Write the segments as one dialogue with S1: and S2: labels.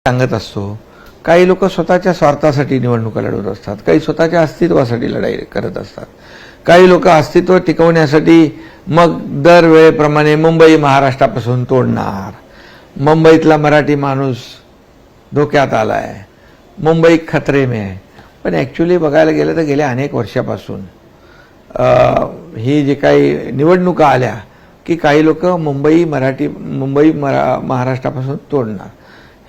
S1: सांगत असतो, काही लोक स्वतःच्या स्वार्थासाठी निवडणुका लढवत असतात, काही स्वतःच्या अस्तित्वासाठी लढाई करत असतात, काही लोक अस्तित्व टिकवण्यासाठी मग दरवेळेप्रमाणे मुंबई महाराष्ट्रापासून तोडणार, मुंबईतला मराठी माणूस धोक्यात आलाय, मुंबई खतरे में आहे. पण ॲक्च्युली बघायला गेलं तर गेल्या अनेक वर्षापासून ही जे काही निवडणुका आल्या की काही लोक मुंबई महाराष्ट्रापासून तोडणार,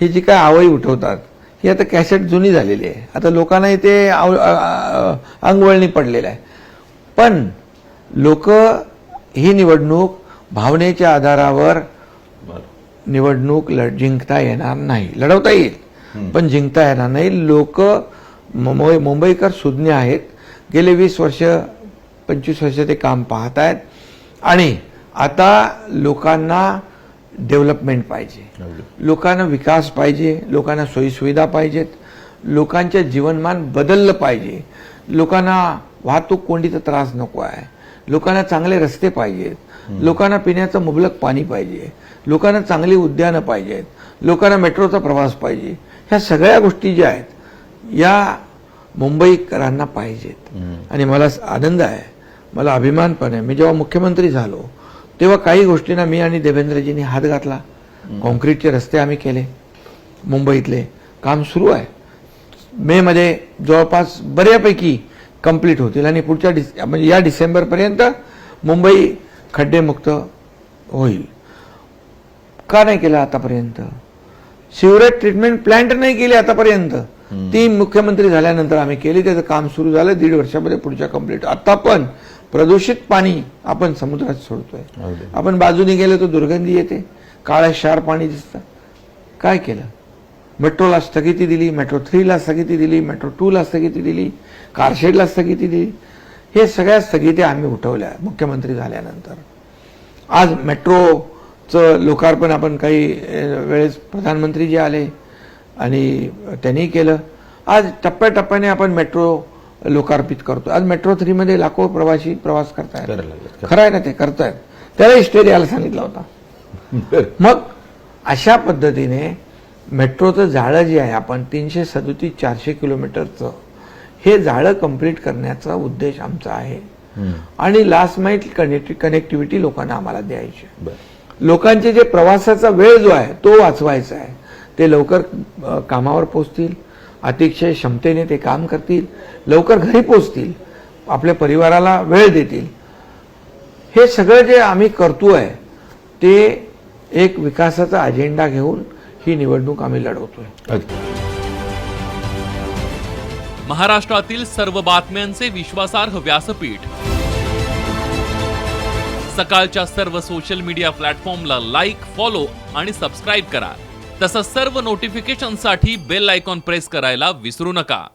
S1: ही जी काय आवई उठवतात ही आता कॅसेट जुनी झालेली आहे. आता लोकांनाही ते अंगवळणी पडलेलं आहे. पण लोक ही निवडणूक भावनेच्या आधारावर निवडणूक जिंकता येणार नाही. लढवता येईल पण जिंकता येणार नाही. लोक मुंबईकर सुज्ञ आहेत. गेले 20 वर्ष 25 वर्ष ते काम पाहत आहेत आणि आता लोकांना डेव्हलपमेंट पाहिजे, लोकांना विकास पाहिजे, लोकांना सोयीसुविधा पाहिजेत, लोकांचे जीवनमान बदललं पाहिजे, लोकांना वाहतूक कोंडीचा त्रास नको आहे, लोकांना चांगले रस्ते पाहिजेत, लोकांना पिण्याचं मुबलक पाणी पाहिजे, लोकांना चांगली उद्यानं पाहिजेत, लोकांना मेट्रोचा प्रवास पाहिजे. ह्या सगळ्या गोष्टी ज्या आहेत या मुंबईकरांना पाहिजेत. आणि मला आनंद आहे, मला अभिमान पण आहे. मी जेव्हा मुख्यमंत्री झालो तेव्हा काही गोष्टींना मी आणि देवेंद्रजींनी हात घातला. कॉन्क्रीटचे रस्ते आम्ही केले, मुंबईतले काम सुरू आहे. मे मध्ये जवळपास बऱ्यापैकी कंप्लीट होतील आणि पुढच्या म्हणजे या डिसेंबरपर्यंत मुंबई खड्डेमुक्त होईल. का नाही केलं आतापर्यंत? सिवरेज ट्रीटमेंट प्लांट नाही केली आतापर्यंत. ती मुख्यमंत्री झाल्यानंतर आम्ही केली, त्याचं काम सुरू झालं. 1.5 वर्षामध्ये पुढच्या कंप्लीट. आता पण प्रदूषित पाणी आपण समुद्रात सोडतोय. आपण बाजूने गेलो तर दुर्गंधी येते, काळं क्षार पाणी दिसतं. काय केलं? मेट्रोला स्थगिती दिली, मेट्रो 3ला स्थगिती दिली, मेट्रो 2ला स्थगिती दिली, कारशेडला स्थगिती दिली. हे सगळ्या स्थगिती आम्ही उठवल्या मुख्यमंत्री झाल्यानंतर. आज मेट्रोचं लोकार्पण आपण काही वेळेस प्रधानमंत्री जे आले आणि त्यांनी केलं. आज टप्प्याटप्प्याने आपण मेट्रो लोकार्पित करतो. आज मेट्रो 3 मध्ये लाखो प्रवासी प्रवास करतायत. खरं आहे ना, ते करतायत. त्याला स्टे द्यायला सांगितला होता. मग अशा पद्धतीने मेट्रोचं जाळं जे आहे, आपण 337-400 किलोमीटरचं हे जाळं कंप्लीट करण्याचा उद्देश आमचा आहे. आणि लास्ट माइल कनेक्टिव्हिटी लोकांना आम्हाला द्यायची. लोकांचे जे प्रवासाचा वेळ जो आहे तो वाचवायचा आहे. ते लवकर कामावर पोहोचतील, अतिशय क्षमतेने ते काम करतील, लवकर घरी पोहोचतील, आपल्या परिवाराला वेळ देतील. हे सगळं जे आम्ही करतोय ते एक विकासाचा अजेंडा घेऊन ही निवडणूक आम्ही लढवतोय.
S2: महाराष्ट्रातील सर्व बातम्यांचे विश्वासार्ह व्यासपीठ. सकाळच्या सर्व सोशल मीडिया प्लॅटफॉर्मला लाईक, फॉलो आणि सबस्क्राईब करा. तसंच सर्व नोटिफिकेशनसाठी बेल आयकॉन प्रेस करायला विसरू नका.